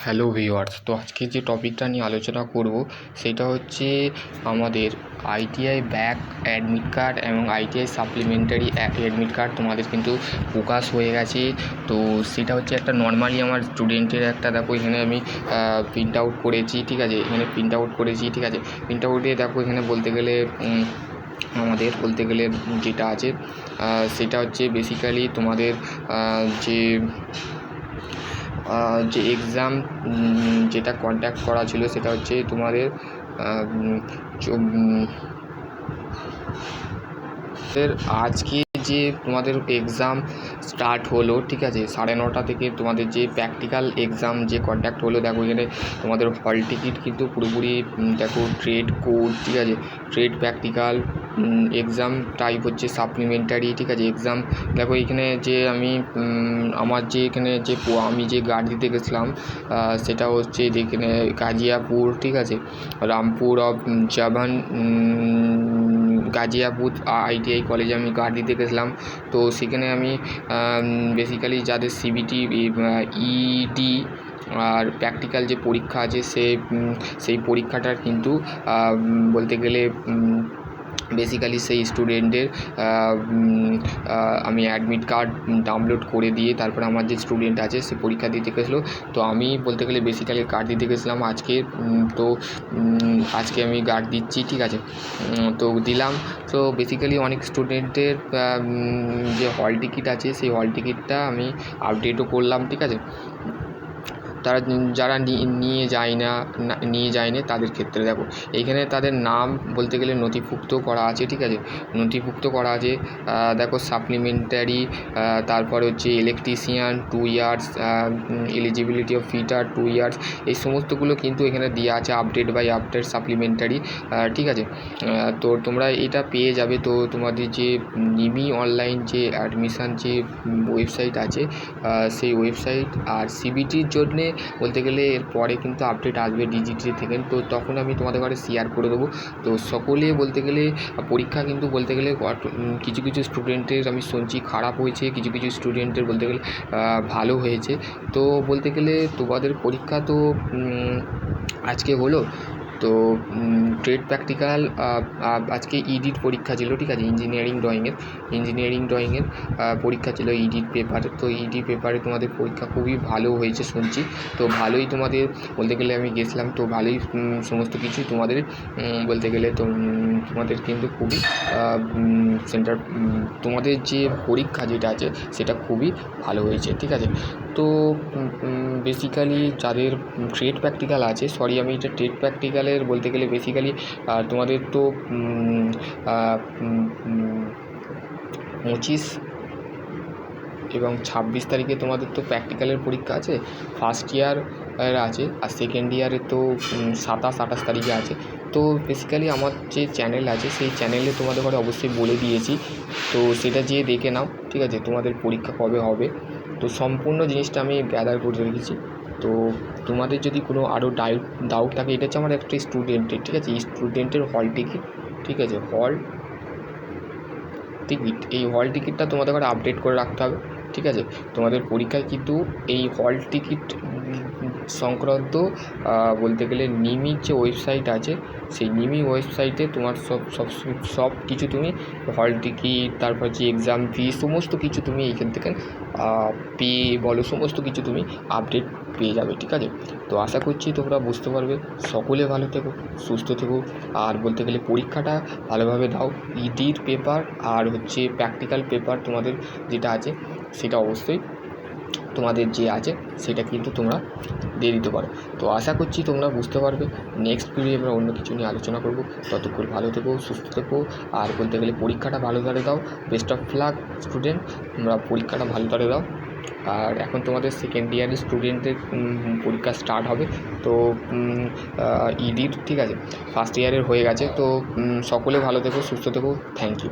Hello viewers, তো আজকে যে টপিকটা নিয়ে আলোচনা করব সেটা হচ্ছে আমাদের আইটিআই ব্যাক অ্যাডমিট কার্ড এবং আইটিআই সাপ্লিমেন্টারি অ্যাডমিট কার্ড তোমাদের কিন্তু প্রকাশ হয়ে গেছে। তো সেটা হচ্ছে একটা নর্মালি আমার স্টুডেন্টের একটা, দেখো এখানে আমি প্রিন্ট আউট করেছি, ঠিক আছে, এখানে প্রিন্ট আউট করেছি, ঠিক আছে। প্রিন্ট আউটে দেখো এখানে বলতে গেলে আমাদের বলতে গেলে যেটা আছে সেটা হচ্ছে বেসিক্যালি তোমাদের যে এক্সাম যেটা কন্ট্যাক্ট করা ছিল সেটা হচ্ছে তোমাদের আজকে যে তোমাদের এক্সাম স্টার্ট হলো, ঠিক আছে, 9:30 থেকে তোমাদের যে প্র্যাকটিক্যাল এক্সাম যে কন্ডাক্ট হলো। দেখো এখানে তোমাদের হল টিকিট কিন্তু পুরোপুরি দেখো ট্রেড কোড, ঠিক আছে, ট্রেড প্র্যাকটিক্যাল এক্সাম টাইপ হচ্ছে সাপ্লিমেন্টারি, ঠিক আছে। এক্সাম দেখো এখানে যে আমার যে এখানে যে আমি যে গার্ড দিতে গেছিলাম সেটা হচ্ছে এখানে গাজিয়াপুর, ঠিক আছে, রামপুর অফ জাভান গাজিয়াপুর আইটিআই কলেজে আমি গার্ড দিতে গেছিলাম। তো সেখানে আমি বেসিক্যালি যাদের সিবিটি ইডি আর প্র্যাকটিক্যাল যে পরীক্ষা আছে সেই পরীক্ষাটার কিন্তু বলতে গেলে বেসিক্যালি সেই স্টুডেন্টের আমি অ্যাডমিট কার্ড ডাউনলোড করে দিয়ে তারপরে আমার যে স্টুডেন্ট আছে সে পরীক্ষা দিতে গেছিলো। তো আমি বলতে গেলে বেসিক্যালি কার্ড দিতে গেছিলাম আজকে। তো আজকে আমি গার্ড দিচ্ছি, ঠিক আছে। তো দিলাম। তো বেসিক্যালি অনেক স্টুডেন্টের যে হল টিকিট আছে সেই হল টিকিটটা আমি আপডেটও করলাম, ঠিক আছে। তারা যারা নিয়ে যায়নি তাদের ক্ষেত্রে দেখো এইখানে তাদের নাম বলতে গেলে নথিভুক্ত করা আছে, ঠিক আছে, নথিভুক্ত করা আছে। দেখো সাপ্লিমেন্টারি, তারপরে হচ্ছে electrician 2 years, eligibility of fitter 2 years, এই সমস্তগুলো কিন্তু এখানে দেওয়া আছে আপডেট বাই আপডেট সাপ্লিমেন্টারি, ঠিক আছে। তো তোমরা এটা পেয়ে যাবে। তো তোমাদের যে নিমি অনলাইন যে অ্যাডমিশান যে ওয়েবসাইট আছে সেই ওয়েবসাইট আর সিবিটির জন্যে বলতে গেলে এরপরে কিন্তু আপডেট আসবে ডিজিটি থেকে। তো তখন আমি তোমাদের ঘরে শেয়ার করে দেবো। তো সকলে বলতে গেলে পরীক্ষা কিন্তু বলতে গেলে কিছু কিছু স্টুডেন্টের আমি শুনছি খারাপ হয়েছে, কিছু কিছু স্টুডেন্টের বলতে গেলে ভালো হয়েছে। তো বলতে গেলে তোমাদের পরীক্ষা তো আজকে হলো। তো ট্রেড প্র্যাকটিক্যাল আজকে ইডিট পরীক্ষা ছিল, ঠিক আছে, ইঞ্জিনিয়ারিং ড্রয়িংয়ের পরীক্ষা ছিল ইডিট পেপারে। তো ইডি পেপারে তোমাদের পরীক্ষা খুবই ভালো হয়েছে শুনছি। তো ভালোই তোমাদের বলতে গেলে আমি গেছিলাম, তো ভালোই সমস্ত কিছু তোমাদের বলতে গেলে তো তোমাদের কিন্তু খুবই সেন্টার তোমাদের যে পরীক্ষা যেটা আছে সেটা খুবই ভালো হয়েছে, ঠিক আছে। তো বেসিক্যালি যাদের ট্রেড প্র্যাকটিক্যাল আছে, আমি এটা ট্রেড প্র্যাকটিক্যালের বলতে গেলে বেসিক্যালি তোমাদের তো 25 এবং 26 তারিখে তোমাদের তো প্র্যাকটিক্যালের পরীক্ষা আছে, ফার্স্ট ইয়ার আছে, আর সেকেন্ড ইয়ারের তো 27-28 তারিখে আছে। তো বেসিক্যালি আমার যে চ্যানেল আছে সেই চ্যানেলে তোমাদের ঘরে অবশ্যই বলে দিয়েছি। তো সেটা যেয়ে দেখে নাও, ঠিক আছে, তোমাদের পরীক্ষা কবে হবে। তো সম্পূর্ণ জিনিসটা আমি গ্যাদার করে রেখেছি। তো তোমাদের যদি কোনো আরও ডাউট থাকে, এটা হচ্ছে আমার একটা স্টুডেন্টের, ঠিক আছে, স্টুডেন্টের হল টিকিট, ঠিক আছে, হল টিকিট, এই হল টিকিটটা তোমাদের ঘরে আপডেট করে রাখতে হবে, ঠিক আছে। তোমাদের পরীক্ষায় কিন্তু এই হল টিকিট সংক্রান্ত বলতে গেলে নিমির যে ওয়েবসাইট আছে সেই নিমি ওয়েবসাইটে তোমার সব কিছু তুমি হল টিকিট, তারপর যে এক্সাম ফি, সমস্ত কিছু তুমি এইখান থেকে বলো সমস্ত কিছু তুমি আপডেট পেয়ে যাবে, ঠিক আছে। তো আশা করছি তোমরা বুঝতে পারবে। সকলে ভালো থেকো, সুস্থ থেকো, আর বলতে গেলে পরীক্ষাটা ভালোভাবে দাও। ইডির পেপার আর হচ্ছে প্র্যাকটিক্যাল পেপার তোমাদের যেটা আছে সেটা অবশ্যই তোমাদের যে আছে সেটা কিন্তু তোমরা দিয়ে দিতে পারো। তো আশা করছি তোমরা বুঝতে পারবে। নেক্সট ভিডিও আমরা অন্য কিছু নিয়ে আলোচনা করব। ততক্ষণ ভালো থেকো, সুস্থ থেকো, আর বলতে গেলে পরীক্ষাটা ভালো করে দাও। বেস্ট অফ লাক স্টুডেন্ট, তোমরা পরীক্ষাটা ভালো করে দাও। আর এখন তোমাদের সেকেন্ড ইয়ারের স্টুডেন্টদের পরীক্ষা স্টার্ট হবে। তো ইডির, ঠিক আছে, ফার্স্ট ইয়ারের হয়ে গেছে। তো সকলে ভালো থেকো, সুস্থ থেকো, থ্যাংক ইউ।